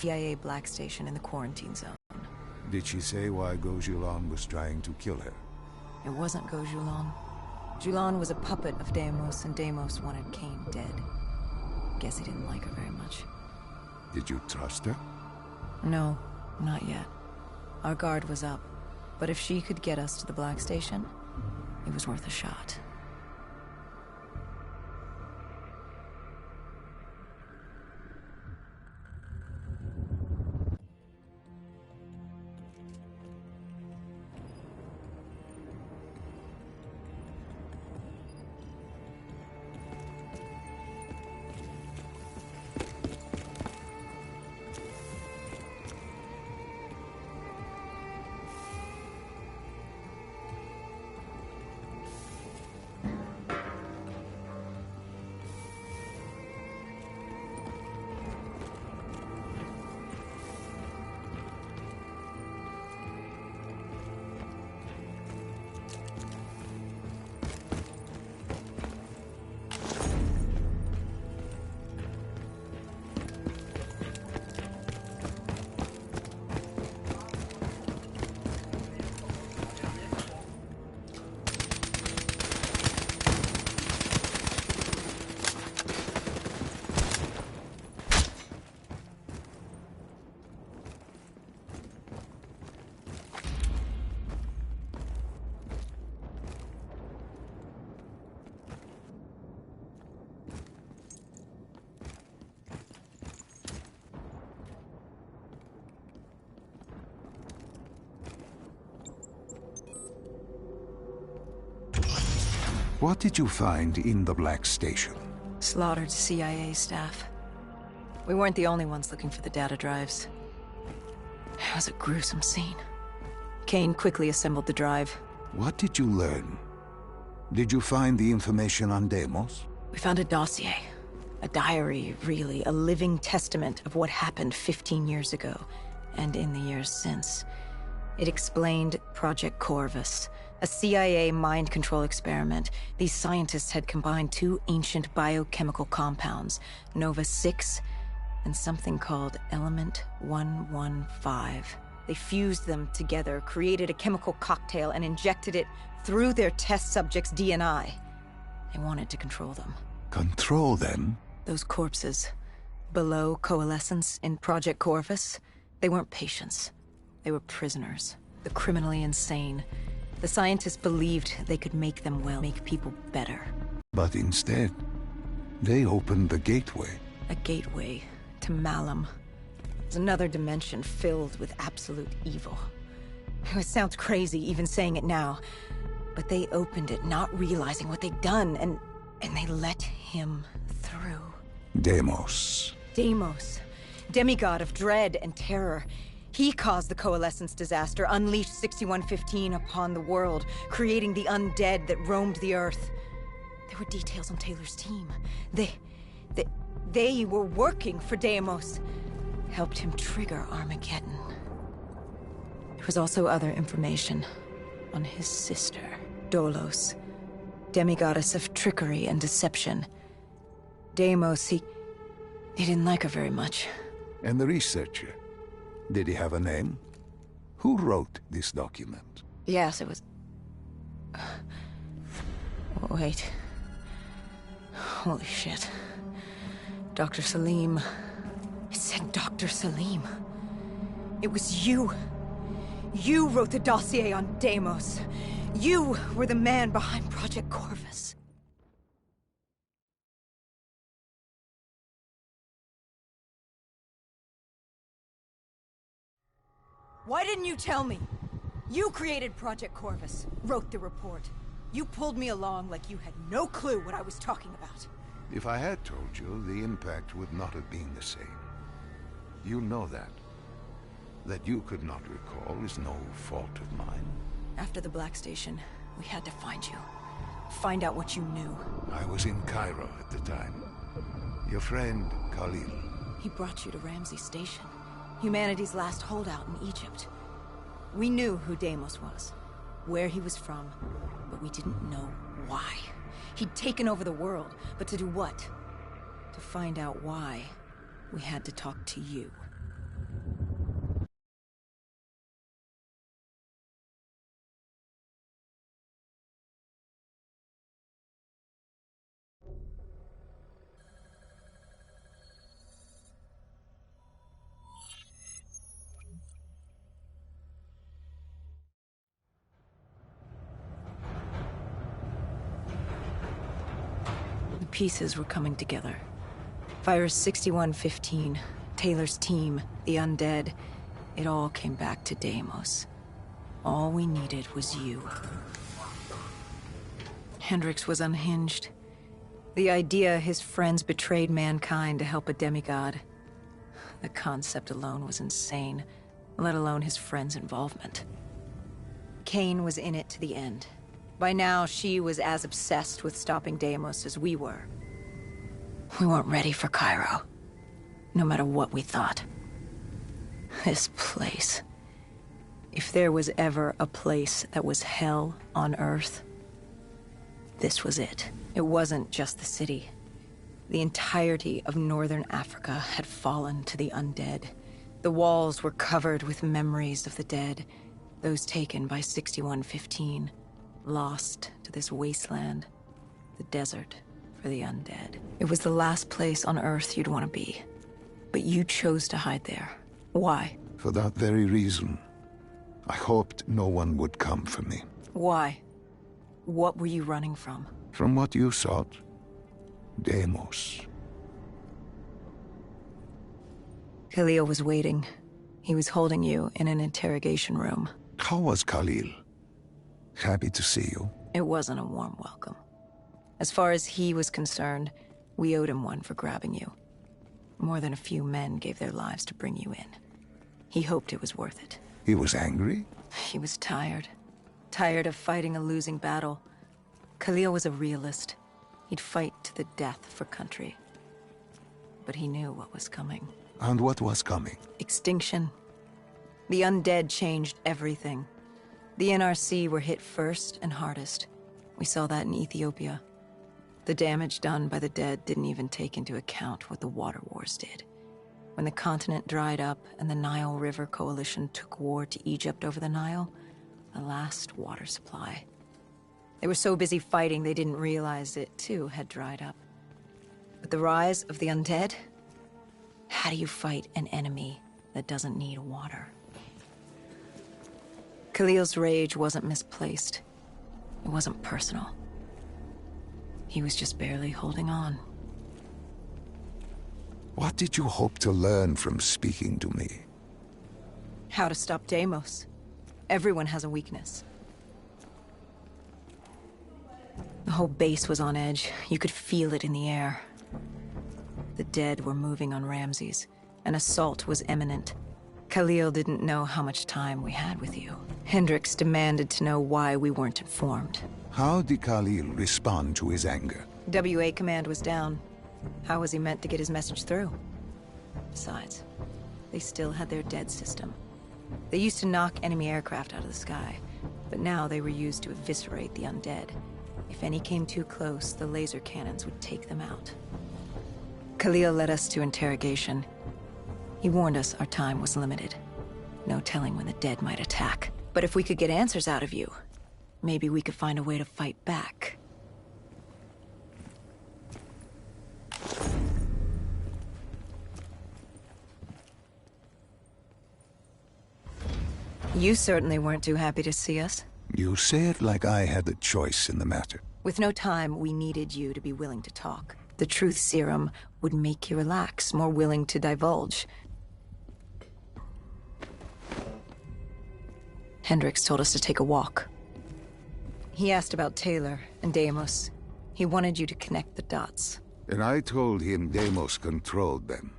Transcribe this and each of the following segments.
CIA black station in the quarantine zone. Did she say why Arreguinjr16 was trying to kill her? It wasn't Arreguinjr16. Arreguinjr16 was a puppet of Deimos, and Deimos wanted Kane dead. Guess he didn't like her very much. Did you trust her? No, not yet. Our guard was up, but if she could get us to the black station, it was worth a shot. What did you find in the Black Station? Slaughtered CIA staff. We weren't the only ones looking for the data drives. It was a gruesome scene. Kane quickly assembled the drive. What did you learn? Did you find the information on Deimos? We found a dossier. A diary, really. A living testament of what happened 15 years ago, and in the years since. It explained Project Corvus, a CIA mind control experiment. These scientists had combined two ancient biochemical compounds, Nova-6 and something called Element 115. They fused them together, created a chemical cocktail, and injected it through their test subjects' DNI. They wanted to control them. Control them? Those corpses, below coalescence in Project Corvus, they weren't patients. They were prisoners, the criminally insane. The scientists believed they could make them well, make people better. But instead, they opened the gateway. A gateway to Malum. It's another dimension filled with absolute evil. It sounds crazy even saying it now, but they opened it not realizing what they'd done, and they let him through. Deimos. Deimos, demigod of dread and terror. He caused the Coalescence disaster, unleashed 6115 upon the world, creating the undead that roamed the Earth. There were details on Taylor's team. They were working for Deimos. Helped him trigger Armageddon. There was also other information on his sister, Dolos, demigoddess of trickery and deception. Deimos, he didn't like her very much. And the researcher? Did he have a name? Who wrote this document? Yes, it was... Wait. Holy shit. Dr. Salim. It said Dr. Salim. It was you. You wrote the dossier on Deimos. You were the man behind Project Corvus. Why didn't you tell me? You created Project Corvus, wrote the report. You pulled me along like you had no clue what I was talking about. If I had told you, the impact would not have been the same. You know that. That you could not recall is no fault of mine. After the Black Station, we had to find you. Find out what you knew. I was in Cairo at the time. Your friend, Khalil. He brought you to Ramsey Station. Humanity's last holdout in Egypt. We knew who Deimos was, where he was from, but we didn't know why. He'd taken over the world, but to do what? To find out why, we had to talk to you. pieces were coming together. Virus 6115, Taylor's team, the undead. It all came back to Deimos. All we needed was you. Hendricks was unhinged. The idea his friends betrayed mankind to help a demigod. The concept alone was insane, let alone his friends' involvement. Kane was in it to the end. By now, she was as obsessed with stopping Deimos as we were. We weren't ready for Cairo, no matter what we thought. This place. If there was ever a place that was hell on Earth, this was it. It wasn't just the city. The entirety of northern Africa had fallen to the undead. The walls were covered with memories of the dead, those taken by 6115, lost to this wasteland, the desert for the undead. It was the last place on Earth you'd want to be, but you chose to hide there. Why? For that very reason. I hoped no one would come for me. Why? What were you running from? From what you sought. Deimos. Khalil was waiting. He was holding you in an interrogation room. How was Khalil? Happy to see you. It wasn't a warm welcome. As far as he was concerned, we owed him one for grabbing you. More than a few men gave their lives to bring you in. He hoped it was worth it. He was angry? He was tired. Tired of fighting a losing battle. Khalil was a realist. He'd fight to the death for country. But he knew what was coming. And what was coming? Extinction. The undead changed everything. The NRC were hit first and hardest. We saw that in Ethiopia. The damage done by the dead didn't even take into account what the water wars did. When the continent dried up and the Nile River Coalition took war to Egypt over the Nile, the last water supply. They were so busy fighting they didn't realize it too had dried up. But the rise of the undead? How do you fight an enemy that doesn't need water? Khalil's rage wasn't misplaced. It wasn't personal. He was just barely holding on. What did you hope to learn from speaking to me? How to stop Deimos. Everyone has a weakness. The whole base was on edge. You could feel it in the air. The dead were moving on Ramses. An assault was imminent. Khalil didn't know how much time we had with you. Hendricks demanded to know why we weren't informed. How did Khalil respond to his anger? WA command was down. How was he meant to get his message through? Besides, they still had their dead system. They used to knock enemy aircraft out of the sky, but now they were used to eviscerate the undead. If any came too close, the laser cannons would take them out. Khalil led us to interrogation. He warned us our time was limited. No telling when the dead might attack. But if we could get answers out of you, maybe we could find a way to fight back. You certainly weren't too happy to see us. You say it like I had a choice in the matter. With no time, we needed you to be willing to talk. The truth serum would make you relax, more willing to divulge. Hendricks told us to take a walk. He asked about Taylor and Deimos. He wanted you to connect the dots. And I told him Deimos controlled them.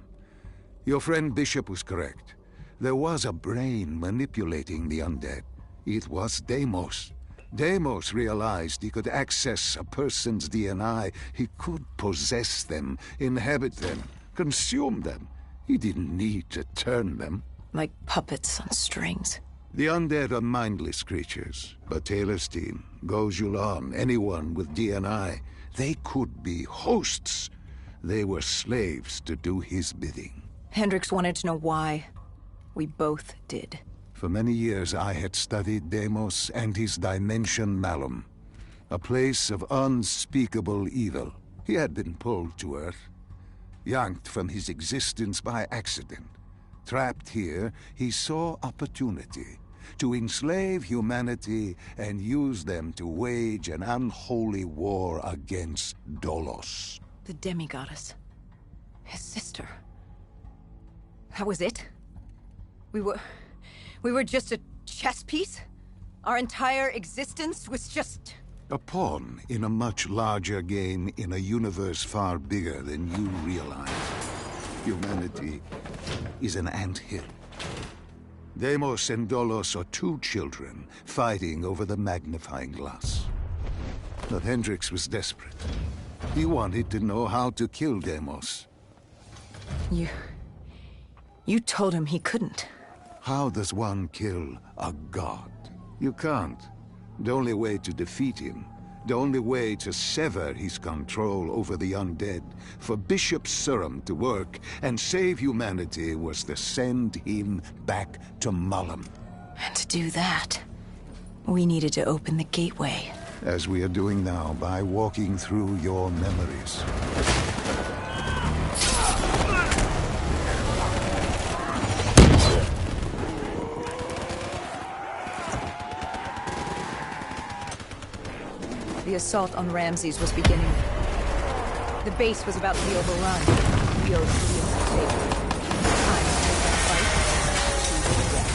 Your friend Bishop was correct. There was a brain manipulating the undead. It was Deimos. Deimos realized he could access a person's DNA. He could possess them, inhabit them, consume them. He didn't need to turn them. Like puppets on strings. The undead are mindless creatures, but Taylor's team, Gojulan, anyone with DNI, they could be hosts. They were slaves to do his bidding. Hendricks wanted to know why. We both did. For many years I had studied Deimos and his dimension Malum, a place of unspeakable evil. He had been pulled to Earth, yanked from his existence by accident. Trapped here, he saw opportunity to enslave humanity and use them to wage an unholy war against Dolos. The demi-goddess. His sister. That was it? We were just a chess piece? Our entire existence was just... A pawn in a much larger game in a universe far bigger than you realize. Humanity is an anthill. Deimos and Dolos are two children fighting over the magnifying glass. But Hendrix was desperate. He wanted to know how to kill Deimos. You told him he couldn't. How does one kill a god? You can't. The only way to defeat him, the only way to sever his control over the undead, for Bishop Surum to work and save humanity, was to send him back to Mullum. And to do that, we needed to open the gateway. As we are doing now, by walking through your memories. The assault on Ramses was beginning. The base was about to be overrun. We owed Leon a favor. Time to take that fight to the death.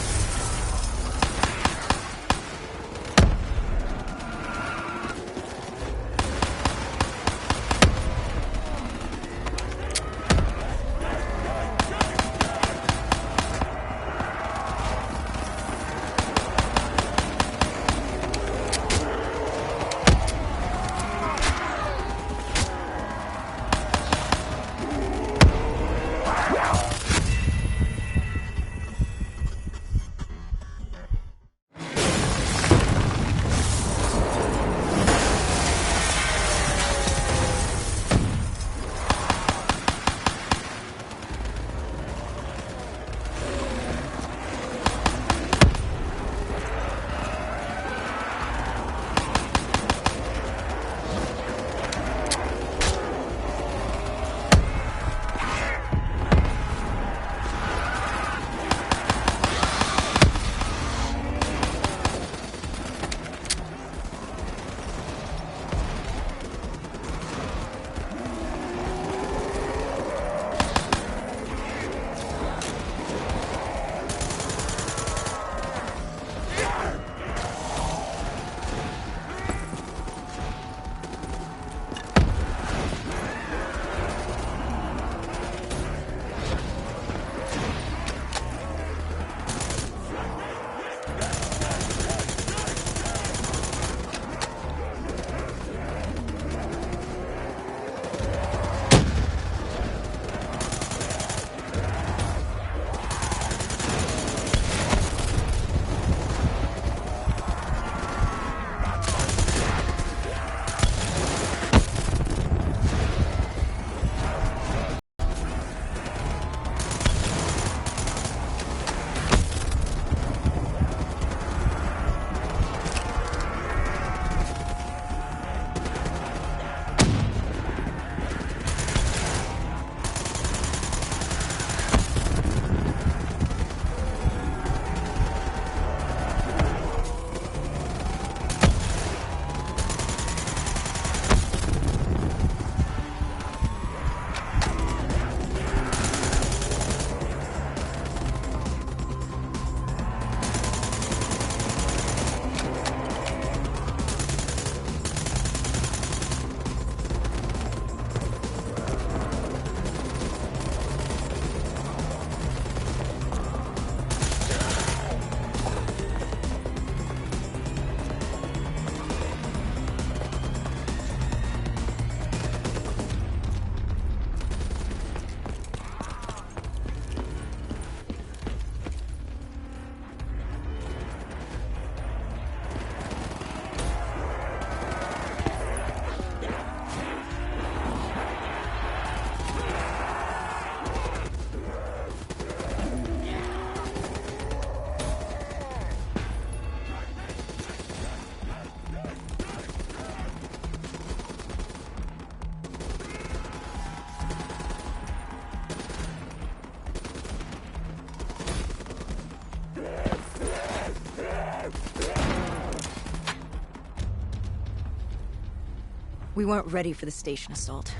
We weren't ready for the station assault.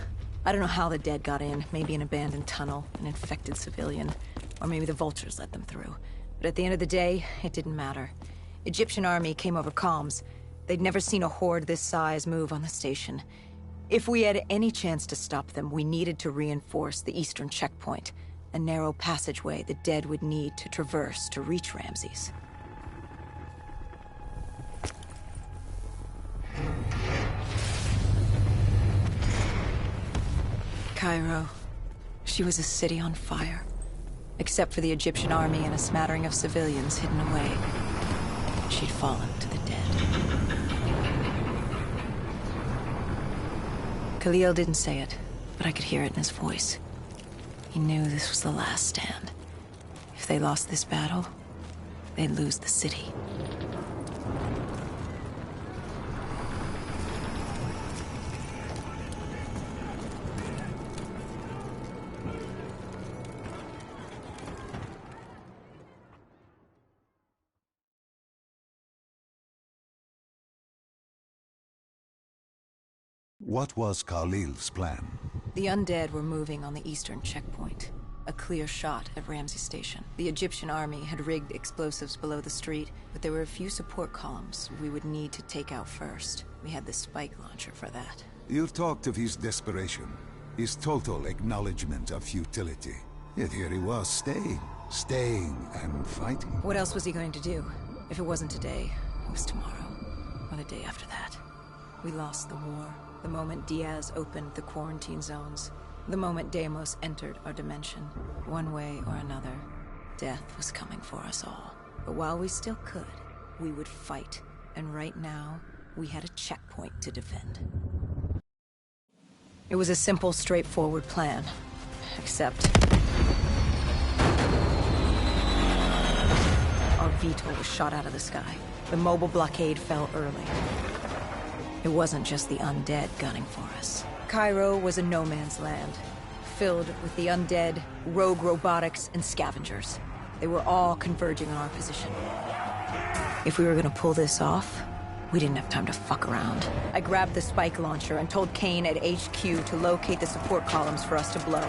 I don't know how the dead got in. Maybe an abandoned tunnel, an infected civilian. Or maybe the vultures let them through. But at the end of the day, it didn't matter. Egyptian army came over comms. They'd never seen a horde this size move on the station. If we had any chance to stop them, we needed to reinforce the eastern checkpoint. A narrow passageway the dead would need to traverse to reach Ramses. Cairo. She was a city on fire. Except for the Egyptian army and a smattering of civilians hidden away. She'd fallen to the dead. Khalil didn't say it, but I could hear it in his voice. He knew this was the last stand. If they lost this battle, they'd lose the city. What was Khalil's plan? The undead were moving on the eastern checkpoint. A clear shot at Ramses Station. The Egyptian army had rigged explosives below the street, but there were a few support columns we would need to take out first. We had the spike launcher for that. You talked of his desperation, his total acknowledgement of futility. Yet here he was, staying and fighting. What else was he going to do? If it wasn't today, it was tomorrow, or the day after that. We lost the war. The moment Diaz opened the quarantine zones, the moment Deimos entered our dimension, one way or another, death was coming for us all. But while we still could, we would fight. And right now, we had a checkpoint to defend. It was a simple, straightforward plan. Except... our VTOL was shot out of the sky. The mobile blockade fell early. It wasn't just the undead gunning for us. Cairo was a no-man's land, filled with the undead, rogue robotics, and scavengers. They were all converging on our position. If we were gonna pull this off, we didn't have time to fuck around. I grabbed the spike launcher and told Kane at HQ to locate the support columns for us to blow.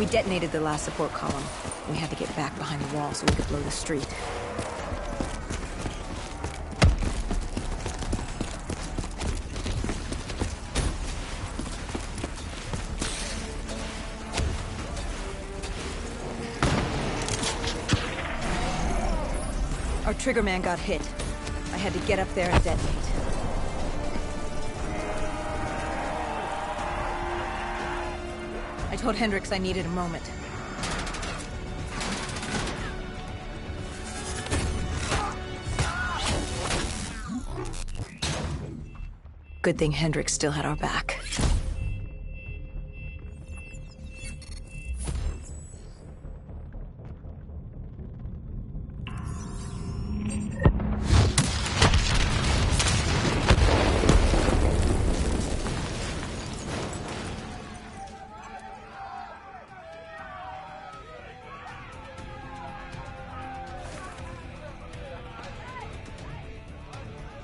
We detonated the last support column. We had to get back behind the wall so we could blow the street. Our triggerman got hit. I had to get up there and detonate. I told Hendricks I needed a moment. Good thing Hendricks still had our back.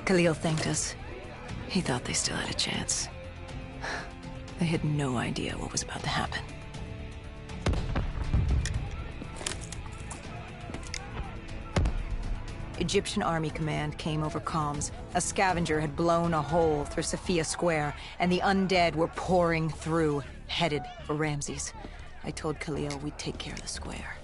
Khalil thanked us. He thought they still had a chance. They had no idea what was about to happen. Egyptian Army Command came over comms. A scavenger had blown a hole through Sophia Square, and the undead were pouring through, headed for Ramses. I told Khalil we'd take care of the square.